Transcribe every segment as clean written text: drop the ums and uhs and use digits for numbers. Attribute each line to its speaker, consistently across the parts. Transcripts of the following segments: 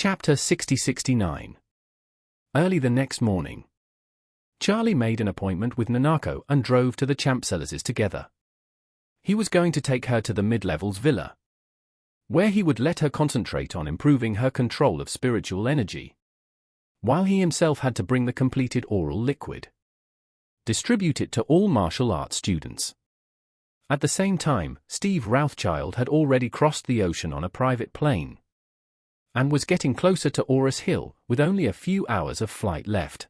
Speaker 1: Chapter 60-69. Early the next morning, Charlie made an appointment with Nanako and drove to the Champsellarses together. He was going to take her to the mid-levels villa, where he would let her concentrate on improving her control of spiritual energy, while he himself had to bring the completed oral liquid, distribute it to all martial arts students. At the same time, Steve Routhchild had already crossed the ocean on a private plane and was getting closer to Aurus Hill with only a few hours of flight left.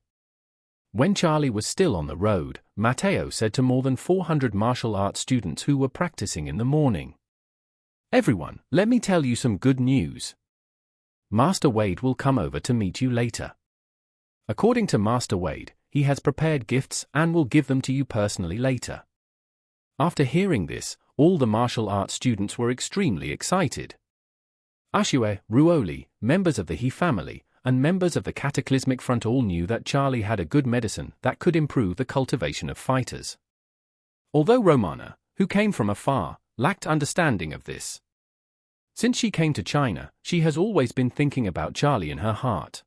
Speaker 1: When Charlie was still on the road, Matteo said to more than 400 martial arts students who were practicing in the morning, "Everyone, let me tell you some good news. Master Wade will come over to meet you later. According to Master Wade, he has prepared gifts and will give them to you personally later." After hearing this, all the martial arts students were extremely excited. Ashue, Ruoli, members of the He family, and members of the Cataclysmic Front all knew that Charlie had a good medicine that could improve the cultivation of fighters. Although Romana, who came from afar, lacked understanding of this. Since she came to China, she has always been thinking about Charlie in her heart.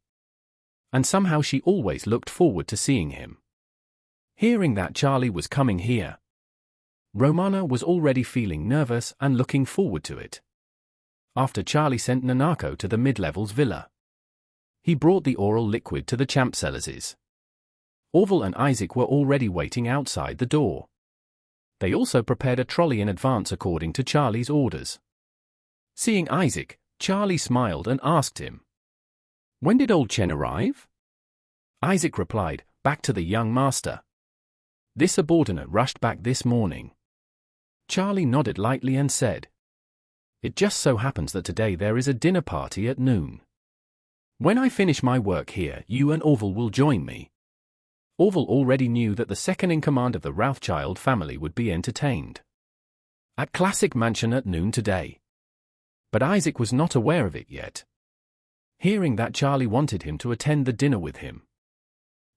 Speaker 1: And somehow she always looked forward to seeing him. Hearing that Charlie was coming here, Romana was already feeling nervous and looking forward to it. After Charlie sent Nanako to the mid-levels villa, he brought the oral liquid to the Champsellarses. Orville and Isaac were already waiting outside the door. They also prepared a trolley in advance according to Charlie's orders. Seeing Isaac, Charlie smiled and asked him, "When did old Chen arrive?" Isaac replied, "Back to the young master. This subordinate rushed back this morning." Charlie nodded lightly and said, "It just so happens that today there is a dinner party at noon. When I finish my work here, you and Orville will join me." Orville already knew that the second-in-command of the Routhchild family would be entertained at Classic Mansion at noon today. But Isaac was not aware of it yet. Hearing that Charlie wanted him to attend the dinner with him,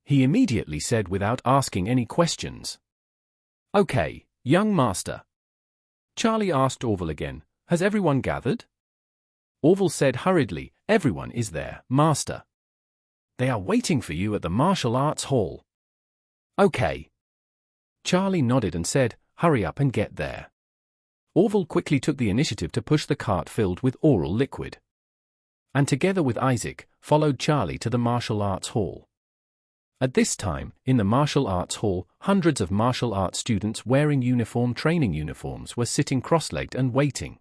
Speaker 1: he immediately said without asking any questions, "Okay, young master." Charlie asked Orville again, "Has everyone gathered?" Orville said hurriedly, "Everyone is there, master. They are waiting for you at the martial arts hall." "Okay." Charlie nodded and said, "Hurry up and get there." Orville quickly took the initiative to push the cart filled with oral liquid, and together with Isaac, followed Charlie to the martial arts hall. At this time, in the martial arts hall, hundreds of martial arts students wearing training uniforms were sitting cross-legged and waiting.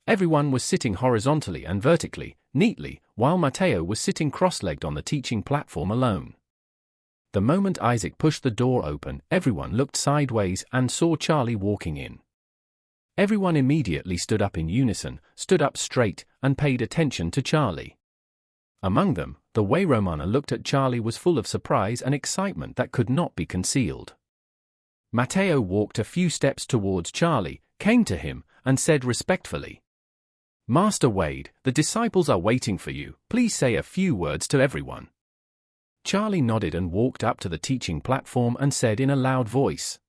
Speaker 1: Everyone was sitting horizontally and vertically, neatly, while Matteo was sitting cross-legged on the teaching platform alone. The moment Isaac pushed the door open, everyone looked sideways and saw Charlie walking in. Everyone immediately stood up in unison, stood up straight, and paid attention to Charlie. Among them, the way Romana looked at Charlie was full of surprise and excitement that could not be concealed. Matteo walked a few steps towards Charlie, came to him, and said respectfully, "Master Wade, the disciples are waiting for you. Please say a few words to everyone." Charlie nodded and walked up to the teaching platform and said in a loud voice,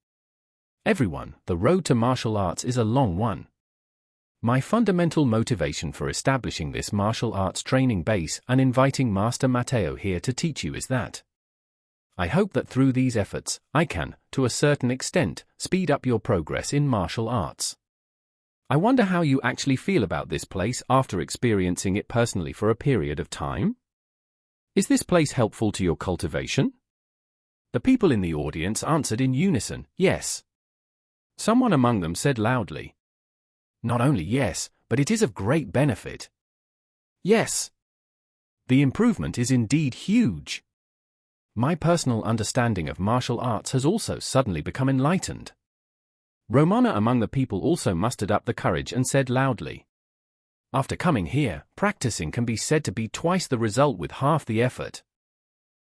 Speaker 1: "Everyone, the road to martial arts is a long one. My fundamental motivation for establishing this martial arts training base and inviting Master Matteo here to teach you is that I hope that through these efforts, I can, to a certain extent, speed up your progress in martial arts. I wonder how you actually feel about this place after experiencing it personally for a period of time? Is this place helpful to your cultivation?" The people in the audience answered in unison, "Yes." Someone among them said loudly, "Not only yes, but it is of great benefit." "Yes. The improvement is indeed huge. My personal understanding of martial arts has also suddenly become enlightened." Romana among the people also mustered up the courage and said loudly, "After coming here, practicing can be said to be twice the result with half the effort."